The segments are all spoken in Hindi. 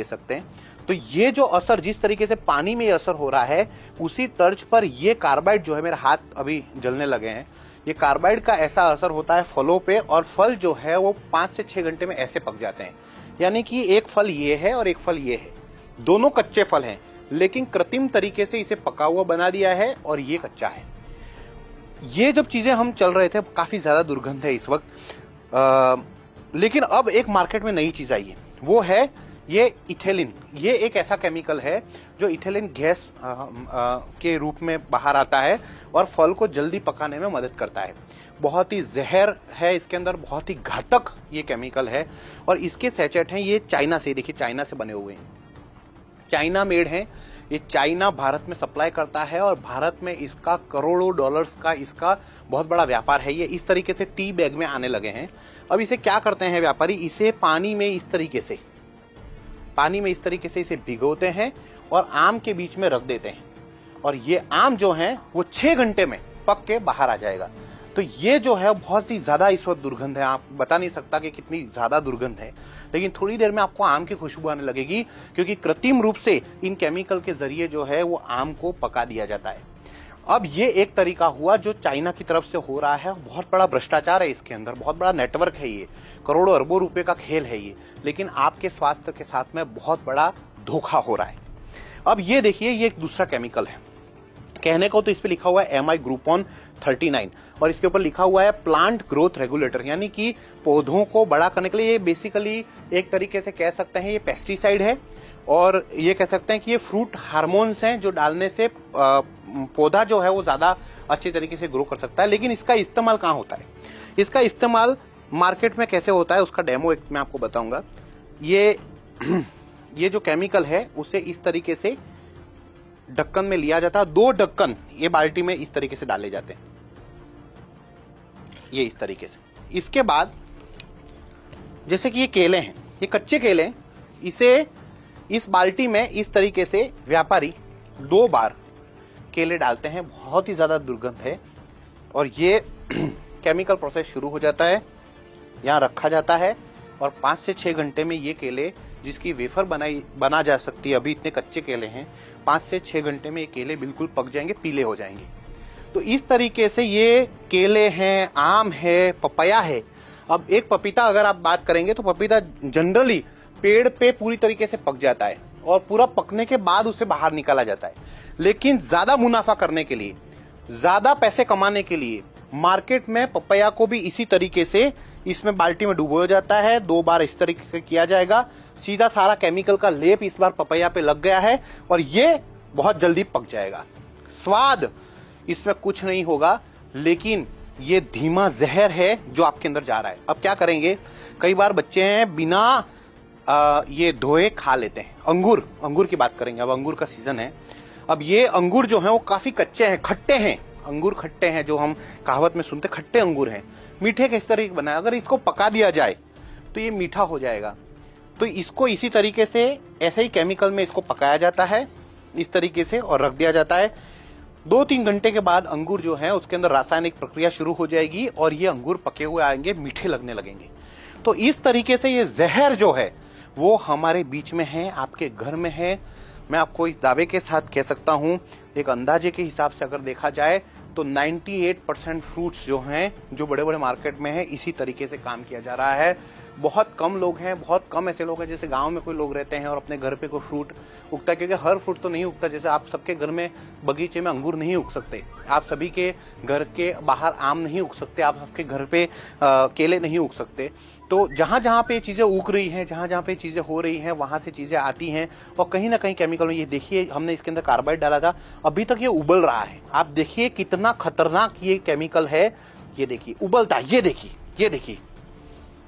सकते हैं। तो ये जो असर, जिस तरीके से पानी में असर हो रहा है, उसी तर्ज पर ये कार्बाइड जो है, मेरे हाथ अभी जलने लगे हैं, ये कार्बाइड का ऐसा असर होता है फलों पे, और फल जो है वो 5 से 6 घंटे में ऐसे पक जाते हैं। यानी कि एक फल ये है और एक फल ये है, दोनों कच्चे फल हैं, लेकिन कृत्रिम तरीके से इसे पका हुआ बना दिया है और ये कच्चा है। ये जब चीजें हम चल रहे थे, काफी ज्यादा दुर्गंध है इस वक्त, लेकिन अब एक मार्केट में नई चीज आई है, वो है ये इथेलिन। ये एक ऐसा केमिकल है जो इथेलिन गैस के रूप में बाहर आता है और फल को जल्दी पकाने में मदद करता है। बहुत ही जहर है इसके अंदर, बहुत ही घातक ये केमिकल है, और इसके सैचेट हैं ये चाइना से, देखिए चाइना से बने हुए हैं, चाइना मेड हैं। ये चाइना भारत में सप्लाई करता है और भारत में इसका करोड़ों डॉलर्स का इसका बहुत बड़ा व्यापार है। ये इस तरीके से टी बैग में आने लगे हैं। अब इसे क्या करते हैं व्यापारी, इसे पानी में इस तरीके से इसे भिगोते हैं और आम के बीच में रख देते हैं, और ये आम जो है वो 6 घंटे में पक के बाहर आ जाएगा। तो ये जो है बहुत ही ज्यादा इस वक्त दुर्गंध है, आप बता नहीं सकता कि कितनी ज्यादा दुर्गंध है, लेकिन थोड़ी देर में आपको आम की खुशबू आने लगेगी, क्योंकि कृत्रिम रूप से इन केमिकल के जरिए जो है वो आम को पका दिया जाता है। अब ये एक तरीका हुआ जो चाइना की तरफ से हो रहा है, बहुत बड़ा भ्रष्टाचार है इसके अंदर, बहुत बड़ा नेटवर्क है, ये करोड़ों अरबों रुपए का खेल है ये, लेकिन आपके स्वास्थ्य के साथ में बहुत बड़ा धोखा हो रहा है। अब ये देखिए, ये एक दूसरा केमिकल है, कहने को तो इस पे लिखा हुआ है MI ग्रुपोन 39, और इसके ऊपर लिखा हुआ है प्लांट ग्रोथ रेगुलेटर, यानी कि पौधों को बड़ा करने के लिए। ये बेसिकली एक तरीके से कह सकते हैं ये पेस्टिसाइड है, और ये कह सकते हैं कि ये फ्रूट हार्मोन्स हैं जो डालने से पौधा जो है वो ज्यादा अच्छे तरीके से ग्रो कर सकता है। लेकिन इसका इस्तेमाल कहां होता है, इसका इस्तेमाल मार्केट में कैसे होता है, उसका डेमो एक मैं आपको बताऊंगा। ये जो केमिकल है उसे इस तरीके से ढक्कन में लिया जाता है, 2 ढक्कन ये बाल्टी में इस तरीके से डाले जाते हैं, ये इस तरीके से। इसके बाद जैसे कि ये केले हैं, ये कच्चे केले हैं, इसे इस बाल्टी में इस तरीके से व्यापारी 2 बार केले डालते हैं, बहुत ही ज्यादा दुर्गंध है, और ये केमिकल प्रोसेस शुरू हो जाता है, यहां रखा जाता है, और 5 से 6 घंटे में ये केले, जिसकी वेफर बना जा सकती है, अभी इतने कच्चे केले हैं, 5 से 6 घंटे में ये केले बिल्कुल पक जाएंगे, पीले हो जाएंगे। तो इस तरीके से ये केले हैं, आम है, पपाया है। अब एक पपीता अगर आप बात करेंगे तो पपीता जनरली पेड़ पे पूरी तरीके से पक जाता है और पूरा पकने के बाद उसे बाहर निकाला जाता है, लेकिन ज्यादा मुनाफा करने के लिए, ज्यादा पैसे कमाने के लिए मार्केट में पपैया को भी इसी तरीके से इसमें बाल्टी में डुबोया जाता है, 2 बार इस तरीके से किया जाएगा, सीधा सारा केमिकल का लेप इस बार पपैया पे लग गया है और ये बहुत जल्दी पक जाएगा। स्वाद इसमें कुछ नहीं होगा, लेकिन ये धीमा जहर है जो आपके अंदर जा रहा है। अब क्या करेंगे, कई बार बच्चे हैं बिना ये धोए खा लेते हैं। अंगूर की बात करेंगे, अब अंगूर का सीजन है। अब ये अंगूर जो है वो काफी कच्चे हैं, खट्टे हैं, अंगूर खट्टे हैं, जो हम कहावत में सुनते, खट्टे अंगूर हैं। मीठे किस तरीके बनाए, अगर इसको पका दिया जाए तो ये मीठा हो जाएगा। तो इसको इसी तरीके से, ऐसे ही केमिकल में इसको पकाया जाता है इस तरीके से और रख दिया जाता है। 2-3 घंटे के बाद अंगूर जो है उसके अंदर रासायनिक प्रक्रिया शुरू हो जाएगी और ये अंगूर पके हुए आएंगे, मीठे लगने लगेंगे। तो इस तरीके से ये जहर जो है वो हमारे बीच में है, आपके घर में है। मैं आपको इस दावे के साथ कह सकता हूं, एक अंदाजे के हिसाब से अगर देखा जाए तो 98% फ्रूट्स जो हैं, जो बड़े बड़े मार्केट में है, इसी तरीके से काम किया जा रहा है। बहुत कम लोग हैं, बहुत कम ऐसे लोग हैं, जैसे गांव में कोई लोग रहते हैं और अपने घर पे कोई फ्रूट उगता है, क्योंकि हर फ्रूट तो नहीं उगता। जैसे आप सबके घर में बगीचे में अंगूर नहीं उग सकते, आप सभी के घर के बाहर आम नहीं उग सकते, आप सबके घर पे केले नहीं उग सकते। तो जहां जहां पे चीजें उग रही हैं, जहां जहां पे चीजें हो रही हैं, वहां से चीजें आती हैं और कहीं ना कहीं केमिकल में, ये देखिए हमने इसके अंदर कार्बाइड डाला था, अभी तक ये उबल रहा है। आप देखिए कितना खतरनाक ये केमिकल है, ये देखिए उबलता है, ये देखिए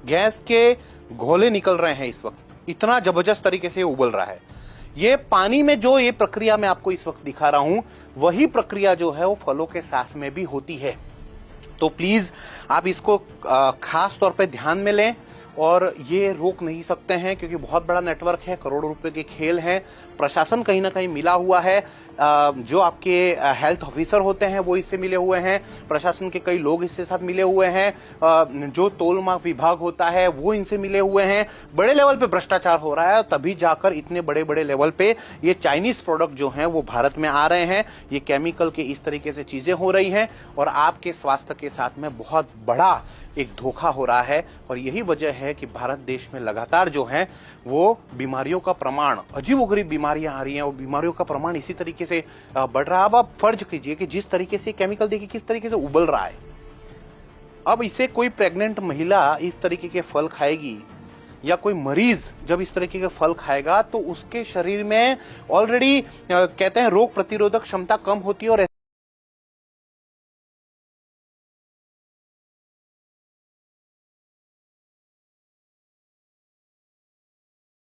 गैस के घोले निकल रहे हैं इस वक्त, इतना जबरदस्त तरीके से ये उबल रहा है। ये पानी में जो ये प्रक्रिया मैं आपको इस वक्त दिखा रहा हूं, वही प्रक्रिया जो है वो फलों के साथ में भी होती है। तो प्लीज आप इसको खास तौर पे ध्यान में लें और ये रोक नहीं सकते हैं क्योंकि बहुत बड़ा नेटवर्क है, करोड़ों रुपए के खेल हैं। प्रशासन कहीं ना कहीं मिला हुआ है, जो आपके हेल्थ ऑफिसर होते हैं वो इससे मिले हुए हैं, प्रशासन के कई लोग इसके साथ मिले हुए हैं, जो तोलमाप विभाग होता है वो इनसे मिले हुए हैं। बड़े लेवल पे भ्रष्टाचार हो रहा है, तभी जाकर इतने बड़े बड़े लेवल पे ये चाइनीज प्रोडक्ट जो हैं वो भारत में आ रहे हैं। ये केमिकल के इस तरीके से चीजें हो रही हैं और आपके स्वास्थ्य के साथ में बहुत बड़ा एक धोखा हो रहा है। और यही वजह है कि भारत देश में लगातार जो है वो बीमारियों का प्रमाण, अजीबोगरीब बीमारियां आ रही हैं और बीमारियों का प्रमाण इसी तरीके से बढ़ रहा है। अब आप फर्ज कीजिए कि जिस तरीके से केमिकल देखिए किस तरीके से उबल रहा है, अब इसे कोई प्रेग्नेंट महिला इस तरीके के फल खाएगी या कोई मरीज जब इस तरीके के फल खाएगा तो उसके शरीर में ऑलरेडी कहते हैं रोग प्रतिरोधक क्षमता कम होती है और